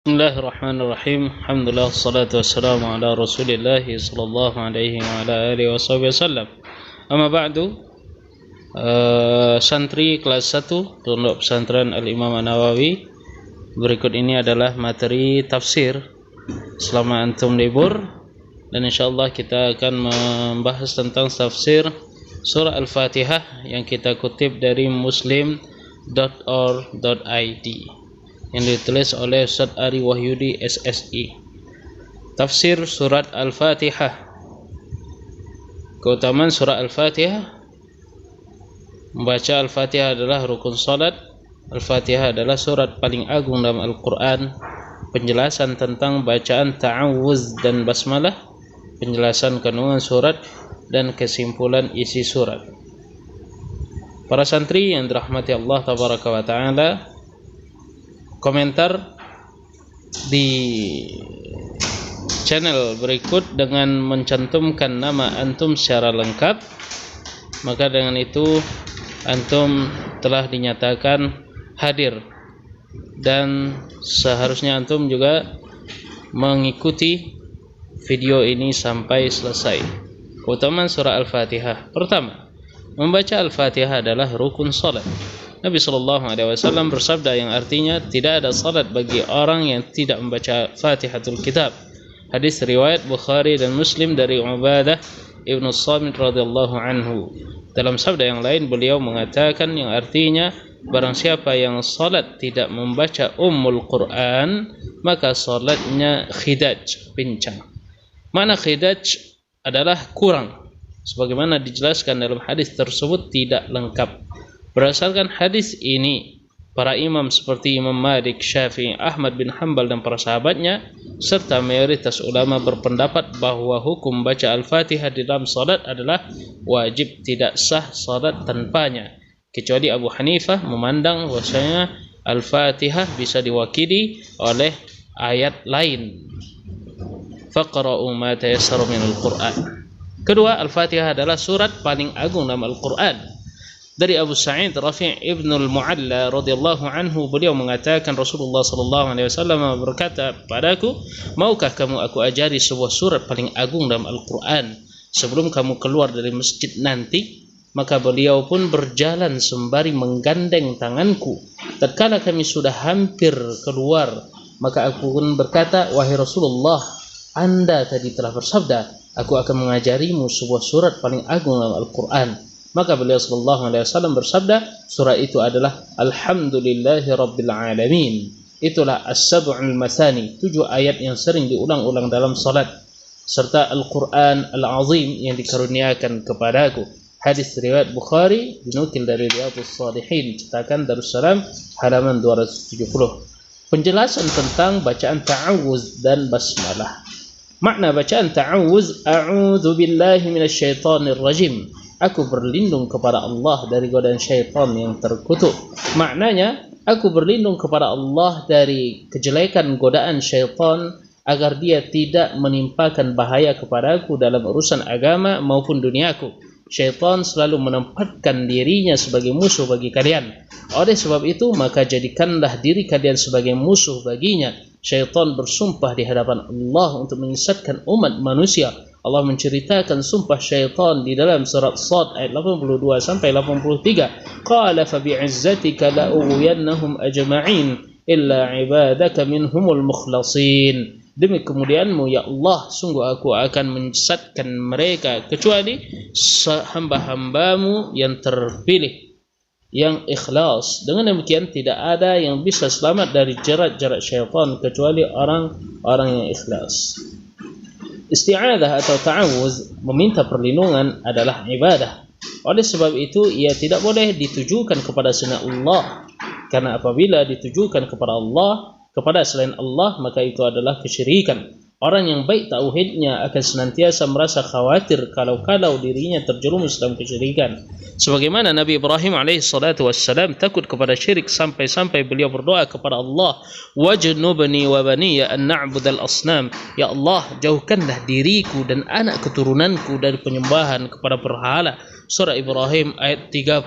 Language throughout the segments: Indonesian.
Bismillahirrahmanirrahim. Alhamdulillah wassalatu wassalamu ala Rasulillah sallallahu alaihi wa ala alihi wasallam. Amma ba'du, santri kelas 1 Pondok Pesantren Al-Imam An-Nawawi. Berikut ini adalah materi tafsir selama antum libur, dan insyaallah kita akan membahas tentang tafsir surah Al-Fatihah yang kita kutip dari muslim.or.id yang ditulis oleh Ustaz Ari Wahyudi SSI. Tafsir surat Al-Fatihah. Keutamaan surah Al-Fatihah: membaca Al-Fatihah adalah rukun salat. Al-Fatihah adalah surat paling agung dalam Al-Quran. Penjelasan tentang bacaan ta'awuz dan basmalah, penjelasan kandungan surat, dan kesimpulan isi surat. Para santri yang dirahmati Allah tabaraka wa ta'ala, komentar di channel berikut dengan mencantumkan nama antum secara lengkap, maka dengan itu antum telah dinyatakan hadir, dan seharusnya antum juga mengikuti video ini sampai selesai. Keutamaan surah Al-Fatihah: pertama, membaca Al-Fatihah adalah rukun salat. Nabi SAW bersabda yang artinya tidak ada salat bagi orang yang tidak membaca Fatihatul Kitab. Hadis riwayat Bukhari dan Muslim dari Ubadah ibnu Samit radhiyallahu anhu. Dalam sabda yang lain beliau mengatakan yang artinya, barang siapa yang salat tidak membaca Ummul Quran, maka salatnya khidaj, pincang. Makna khidaj adalah kurang, sebagaimana dijelaskan dalam hadis tersebut tidak lengkap. Berdasarkan hadis ini, para imam seperti Imam Malik, Syafi'i, Ahmad bin Hanbal dan para sahabatnya serta mayoritas ulama berpendapat bahwa hukum baca Al-Fatihah di dalam salat adalah wajib, tidak sah salat tanpanya. Kecuali Abu Hanifah memandang bahwasanya Al-Fatihah bisa diwakili oleh ayat lain. Faqra'u ma tayassara minal Qur'an. Kedua, Al-Fatihah adalah surat paling agung dalam Al-Quran. Dari Abu Sa'id Rafi' ibn al-Mu'alla radhiyallahu anhu, beliau mengatakan Rasulullah sallallahu alaihi wasallam berkata padaku, maukah kamu aku ajari sebuah surat paling agung dalam Al-Quran sebelum kamu keluar dari masjid nanti? Maka beliau pun berjalan sembari menggandeng tanganku. Tatkala kami sudah hampir keluar, maka aku pun berkata, wahai Rasulullah, Anda tadi telah bersabda, aku akan mengajarimu sebuah surat paling agung dalam Al-Quran. Maka beliau sallallahu alaihi wasallam bersabda, surah itu adalah Alhamdulillahi Rabbil Alamin. Itulah As-Sab'ul Mathani, 7 ayat yang sering diulang-ulang dalam salat, serta Al-Quran Al-Azim yang dikaruniakan kepadaku. Hadis riwayat Bukhari, dinukil dari Riyadhus Shalihin, cetakan Darussalam, halaman 270. Penjelasan tentang bacaan ta'awuz dan basmalah. Makna bacaan ta'awuz: a'udzu billahi minasyaitonir rajim. Aku berlindung kepada Allah dari godaan syaitan yang terkutuk. Maknanya, aku berlindung kepada Allah dari kejelekan godaan syaitan agar dia tidak menimpakan bahaya kepadaku dalam urusan agama maupun duniaku. Syaitan selalu menempatkan dirinya sebagai musuh bagi kalian. Oleh sebab itu, maka jadikanlah diri kalian sebagai musuh baginya. Syaitan bersumpah di hadapan Allah untuk menyesatkan umat manusia. Allah menceritakan sumpah syaitan di dalam surat Shad ayat 82 sampai 83. Qala fa bi'izzatika la ughwiyannahum ajma'in illa 'ibadaka minhumul mukhlasin. Demi kemuliaanmu ya Allah, sungguh aku akan menyesatkan mereka kecuali hamba-hambamu yang terpilih, yang ikhlas. Dengan demikian tidak ada yang bisa selamat dari jerat-jerat syaitan kecuali orang-orang yang ikhlas. Isti'adzah atau ta'awuz, meminta perlindungan, adalah ibadah. Oleh sebab itu ia tidak boleh ditujukan kepada selain Allah, karena apabila ditujukan kepada Allah, kepada selain Allah, maka itu adalah kesyirikan. Orang yang baik tauhidnya akan senantiasa merasa khawatir kalau dirinya terjerumus dalam kesyirikan. Sebagaimana Nabi Ibrahim alaihissalatu wassalam takut kepada syirik sampai-sampai beliau berdoa kepada Allah, wajnubni wa baniya an na'budal asnam. Ya Allah, jauhkanlah diriku dan anak keturunanku dari penyembahan kepada berhala. Surah Ibrahim ayat 35.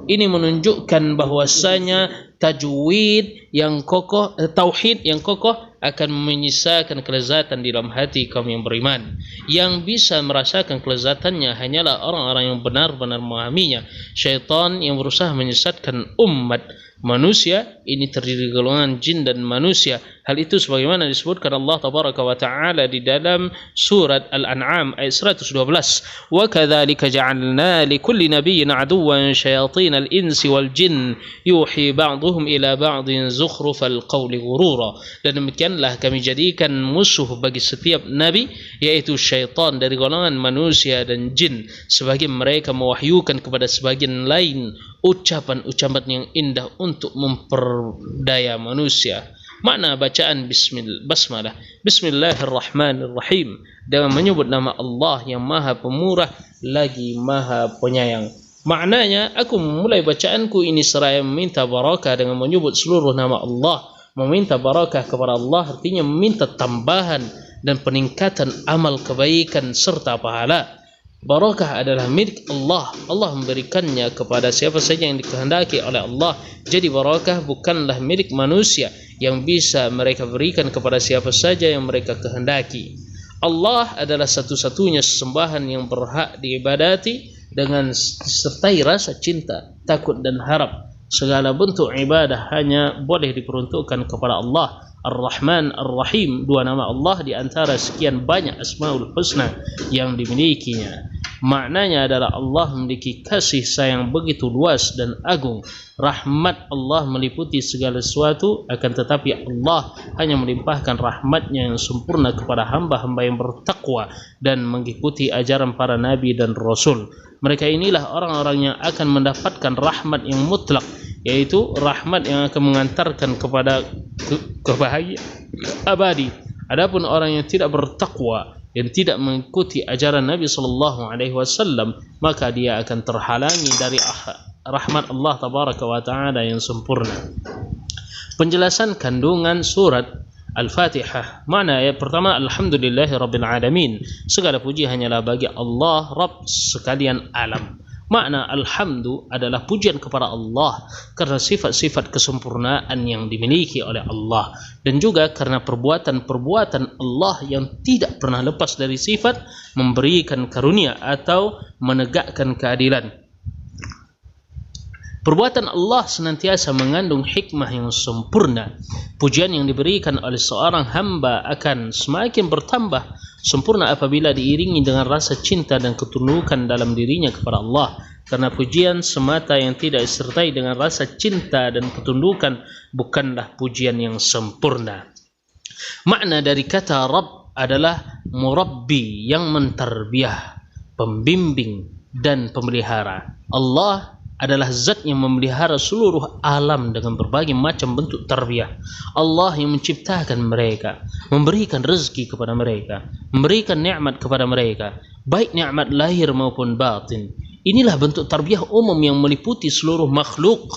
Ini menunjukkan bahwasanya tajwid yang kokoh, tauhid yang kokoh akan menyisakan kelezatan di dalam hati kaum yang beriman. Yang bisa merasakan kelezatannya hanyalah orang-orang yang benar-benar memahaminya. Syaitan yang berusaha menyesatkan umat manusia ini terdiri golongan jin dan manusia. Hal itu sebagaimana disebutkan Allah tabaraka wa taala di dalam surat Al-An'am ayat 112. Wa kadzalika ja'alna likulli nabiyyin aduwwan syayatinal insi wal jin yuhi ba'dhum ila ba'dhin zukhrufal qawli ghurura. Dan demikianlah kami jadikan musuh bagi setiap nabi, yaitu syaitan dari golongan manusia dan jin, sebagian mereka mewahyukan kepada sebagian lain ucapan-ucapan yang indah untuk memperdaya manusia. Makna bacaan basmalah, Bismillahirrahmanirrahim, dengan menyebut nama Allah yang Maha Pemurah lagi Maha Penyayang. Maknanya, aku memulai bacaanku ini seraya meminta barakah dengan menyebut seluruh nama Allah. Meminta barakah kepada Allah artinya meminta tambahan dan peningkatan amal kebaikan serta pahala. Barakah adalah milik Allah. Allah memberikannya kepada siapa saja yang dikehendaki oleh Allah. Jadi barakah bukanlah milik manusia yang bisa mereka berikan kepada siapa saja yang mereka kehendaki. Allah adalah satu-satunya sesembahan yang berhak diibadati dengan disertai rasa cinta, takut dan harap. Segala bentuk ibadah hanya boleh diperuntukkan kepada Allah. Ar-Rahman, Ar-Rahim, dua nama Allah di antara sekian banyak Asmaul Husna yang dimilikinya. Maknanya adalah Allah memiliki kasih sayang begitu luas dan agung. Rahmat Allah meliputi segala sesuatu, akan tetapi Allah hanya melimpahkan rahmatnya yang sempurna kepada hamba-hamba yang bertakwa dan mengikuti ajaran para nabi dan rasul. Mereka inilah orang-orang yang akan mendapatkan rahmat yang mutlak, yaitu rahmat yang akan mengantarkan kepada kebahagiaan abadi. Adapun orang yang tidak bertakwa, yang tidak mengikuti ajaran Nabi sallallahu alaihi wasallam, maka dia akan terhalangi dari rahmat Allah tabaraka wa taala yang sempurna. Penjelasan kandungan surat Al-Fatihah. Makna ayat pertama, alhamdulillahirabbil alamin. Segala puji hanyalah bagi Allah, Rabb sekalian alam. Makna alhamdu adalah pujian kepada Allah karena sifat-sifat kesempurnaan yang dimiliki oleh Allah, dan juga karena perbuatan-perbuatan Allah yang tidak pernah lepas dari sifat memberikan karunia atau menegakkan keadilan. Perbuatan Allah senantiasa mengandung hikmah yang sempurna. Pujian yang diberikan oleh seorang hamba akan semakin bertambah sempurna apabila diiringi dengan rasa cinta dan ketundukan dalam dirinya kepada Allah. Karena pujian semata yang tidak disertai dengan rasa cinta dan ketundukan bukanlah pujian yang sempurna. Makna dari kata Rabb adalah murabbi, yang mentarbiyah, pembimbing dan pemelihara. Allah adalah zat yang memelihara seluruh alam dengan berbagai macam bentuk tarbiyah. Allah yang menciptakan mereka, memberikan rezeki kepada mereka, memberikan nikmat kepada mereka, baik nikmat lahir maupun batin. Inilah bentuk tarbiyah umum yang meliputi seluruh makhluk,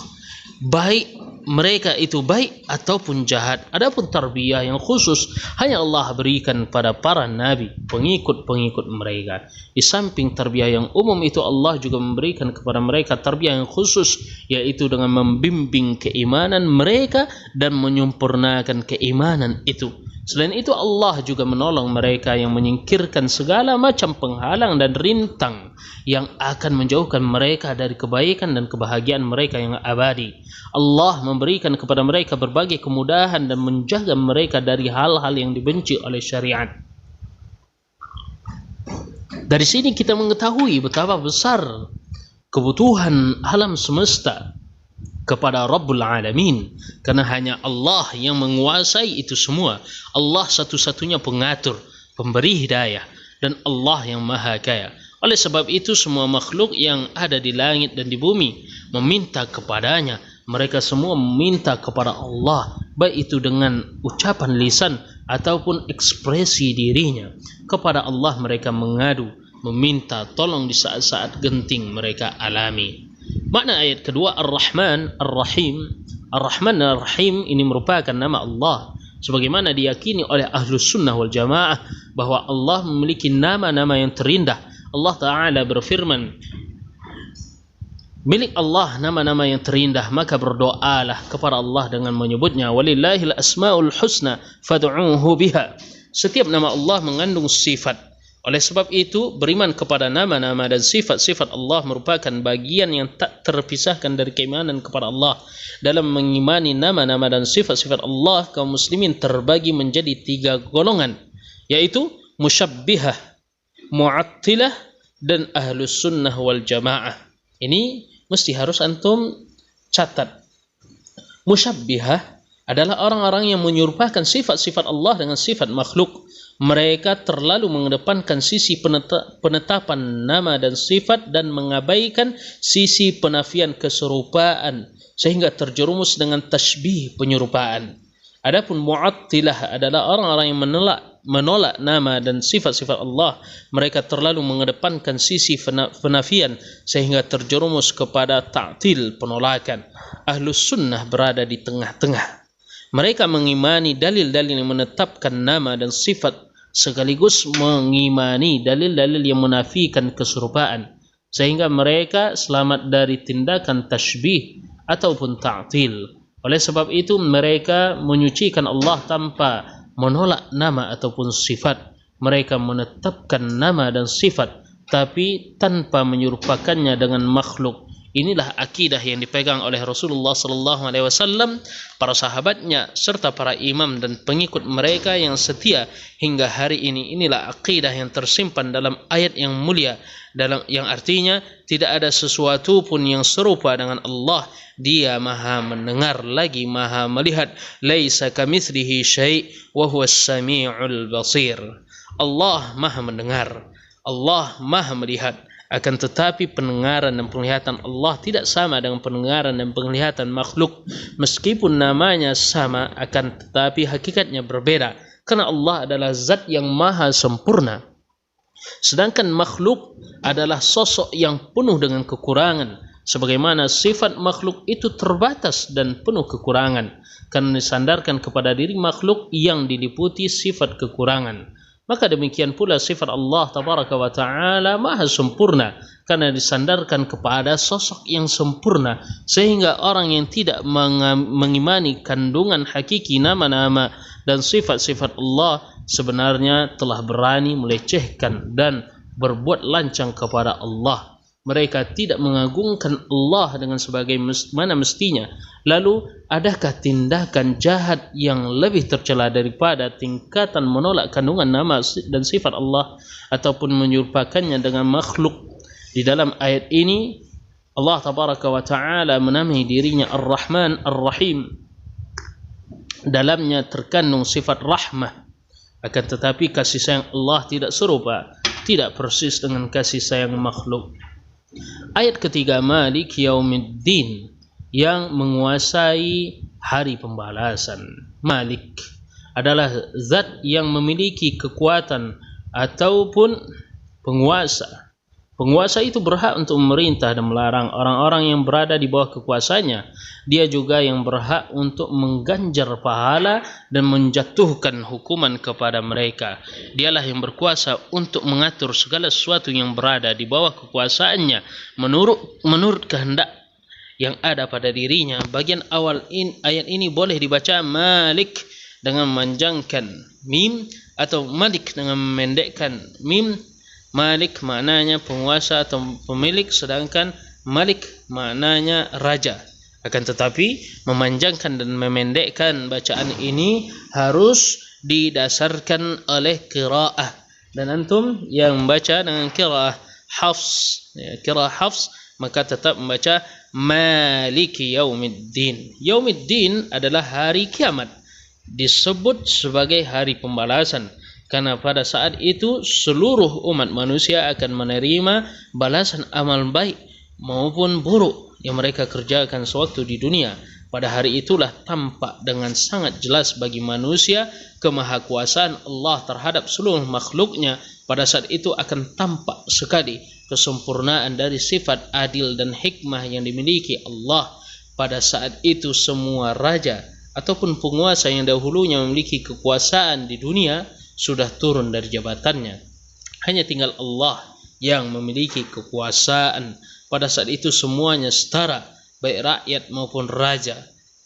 baik mereka itu baik ataupun jahat. Adapun tarbiyah yang khusus hanya Allah berikan pada para nabi, pengikut-pengikut mereka. Di samping tarbiyah yang umum itu, Allah juga memberikan kepada mereka tarbiyah yang khusus, yaitu dengan membimbing keimanan mereka dan menyempurnakan keimanan itu. Selain itu, Allah juga menolong mereka yang menyingkirkan segala macam penghalang dan rintang yang akan menjauhkan mereka dari kebaikan dan kebahagiaan mereka yang abadi. Allah memberikan kepada mereka berbagai kemudahan dan menjaga mereka dari hal-hal yang dibenci oleh syariat. Dari sini kita mengetahui betapa besar kebutuhan alam semesta kepada Rabbul Alamin, karena hanya Allah yang menguasai itu semua. Allah satu-satunya pengatur, pemberi hidayah, dan Allah yang maha kaya. Oleh sebab itu, semua makhluk yang ada di langit dan di bumi meminta kepadanya. Mereka semua meminta kepada Allah, baik itu dengan ucapan lisan ataupun ekspresi dirinya. Kepada Allah mereka mengadu, meminta tolong di saat-saat genting mereka alami. Makna ayat kedua, Ar-Rahman, Ar-Rahim. Ar-Rahman dan Ar-Rahim ini merupakan nama Allah, sebagaimana diyakini oleh Ahlus Sunnah wal Jamaah bahwa Allah memiliki nama-nama yang terindah. Allah Ta'ala berfirman, milik Allah nama-nama yang terindah, maka berdoalah kepada Allah dengan menyebutnya. Walillahil asmaul husna fad'uuhu biha. Setiap nama Allah mengandung sifat. Oleh sebab itu, beriman kepada nama-nama dan sifat-sifat Allah merupakan bagian yang tak terpisahkan dari keimanan kepada Allah. Dalam mengimani nama-nama dan sifat-sifat Allah, kaum muslimin terbagi menjadi 3 golongan, yaitu musyabbihah, mu'attilah, dan ahlus sunnah wal jamaah. Ini mesti harus antum catat. Musyabbihah adalah orang-orang yang menyerupakan sifat-sifat Allah dengan sifat makhluk. Mereka terlalu mengedepankan sisi penetapan nama dan sifat dan mengabaikan sisi penafian keserupaan, sehingga terjerumus dengan tasybih penyerupaan. Adapun mu'attilah adalah orang-orang yang menolak nama dan sifat-sifat Allah. Mereka terlalu mengedepankan sisi penafian sehingga terjerumus kepada ta'til, penolakan. Ahlus sunnah berada di tengah-tengah. Mereka mengimani dalil-dalil yang menetapkan nama dan sifat sekaligus mengimani dalil-dalil yang menafikan keserupaan, sehingga mereka selamat dari tindakan tasybih ataupun ta'til. Oleh sebab itu mereka menyucikan Allah tanpa menolak nama ataupun sifat. Mereka menetapkan nama dan sifat tapi tanpa menyerupakannya dengan makhluk. Inilah akidah yang dipegang oleh Rasulullah SAW, para sahabatnya, serta para imam dan pengikut mereka yang setia hingga hari ini. Inilah akidah yang tersimpan dalam ayat yang mulia, yang artinya tidak ada sesuatu pun yang serupa dengan Allah. Dia maha mendengar lagi maha melihat. Laisa kamitslihi syai' wa huwas sami'ul basir. Allah maha mendengar, Allah maha melihat. Akan tetapi pendengaran dan penglihatan Allah tidak sama dengan pendengaran dan penglihatan makhluk. Meskipun namanya sama, akan tetapi hakikatnya berbeda. Karena Allah adalah zat yang maha sempurna, sedangkan makhluk adalah sosok yang penuh dengan kekurangan. Sebagaimana sifat makhluk itu terbatas dan penuh kekurangan, karena disandarkan kepada diri makhluk yang diliputi sifat kekurangan. Maka demikian pula sifat Allah tabaraka wa ta'ala maha sempurna, karena disandarkan kepada sosok yang sempurna, sehingga orang yang tidak mengimani kandungan hakiki nama-nama dan sifat-sifat Allah sebenarnya telah berani melecehkan dan berbuat lancang kepada Allah. Mereka tidak mengagungkan Allah dengan sebagaimana mestinya. Lalu adakah tindakan jahat yang lebih tercela daripada tingkatan menolak kandungan nama dan sifat Allah ataupun menyerupakannya dengan makhluk? Di dalam ayat ini Allah tabaraka wa ta'ala menamai dirinya Ar-Rahman Ar-Rahim. Dalamnya terkandung sifat rahmah. Akan tetapi kasih sayang Allah tidak serupa, tidak persis dengan kasih sayang makhluk. Ayat ketiga, Malik Yaumiddin, yang menguasai hari pembalasan. Malik adalah zat yang memiliki kekuatan ataupun penguasa. Penguasa itu berhak untuk memerintah dan melarang orang-orang yang berada di bawah kekuasaannya. Dia juga yang berhak untuk mengganjar pahala dan menjatuhkan hukuman kepada mereka. Dialah yang berkuasa untuk mengatur segala sesuatu yang berada di bawah kekuasaannya menurut kehendak yang ada pada dirinya. Bagian awal ayat ini boleh dibaca Malik dengan memanjangkan mim atau Malik dengan memendekkan mim. Malik maknanya penguasa atau pemilik, sedangkan Malik maknanya raja. Akan tetapi memanjangkan dan memendekkan bacaan ini harus didasarkan oleh qiraah. Dan antum yang membaca dengan qiraah Hafs, qiraah Hafs, maka tetap membaca Maliki Yaumiddin. Yaumiddin adalah hari kiamat, disebut sebagai hari pembalasan, karena pada saat itu seluruh umat manusia akan menerima balasan amal baik maupun buruk yang mereka kerjakan sewaktu di dunia. Pada hari itulah tampak dengan sangat jelas bagi manusia kemahakuasaan Allah terhadap seluruh makhluknya. Pada saat itu akan tampak sekali kesempurnaan dari sifat adil dan hikmah yang dimiliki Allah. Pada saat itu semua raja ataupun penguasa yang dahulunya memiliki kekuasaan di dunia sudah turun dari jabatannya. Hanya tinggal Allah yang memiliki kekuasaan pada saat itu semuanya setara, baik rakyat maupun raja,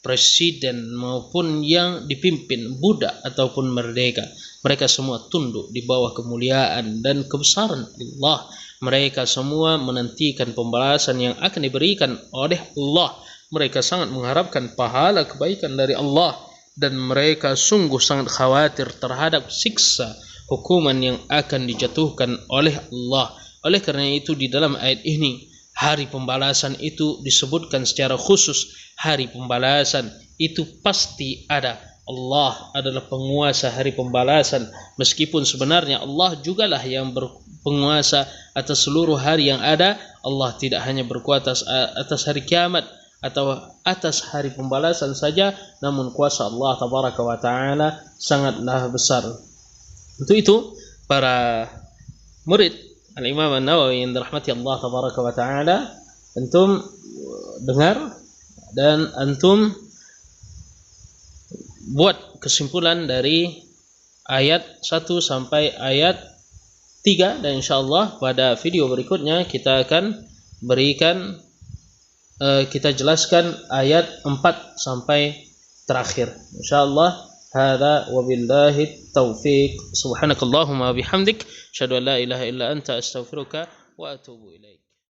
presiden maupun yang dipimpin, budak ataupun merdeka. Mereka semua tunduk di bawah kemuliaan dan kebesaran Allah. Mereka semua menantikan pembalasan yang akan diberikan oleh Allah. Mereka sangat mengharapkan pahala kebaikan dari Allah, dan mereka sungguh sangat khawatir terhadap siksa hukuman yang akan dijatuhkan oleh Allah. Oleh karena itu di dalam ayat ini hari pembalasan itu disebutkan secara khusus. Hari pembalasan itu pasti ada. Allah adalah penguasa hari pembalasan, meskipun sebenarnya Allah jugalah yang berpenguasa atas seluruh hari yang ada. Allah tidak hanya berkuasa atas hari kiamat atau atas hari pembalasan saja, namun kuasa Allah tabaraka wa taala sangatlah besar. Untuk itu para murid Al-Imam An-Nawawi yang dirahmati Allah tabaraka wa taala, antum dengar dan antum buat kesimpulan dari ayat 1 sampai ayat 3, dan insyaallah pada video berikutnya kita akan berikan kita jelaskan ayat 4 sampai terakhir insyaallah. Hadza wabillahi taufiq. Subhanakallahumma bihamdik, asyhadu an la ilaha illa anta, astaghfiruka wa atubu ilaik.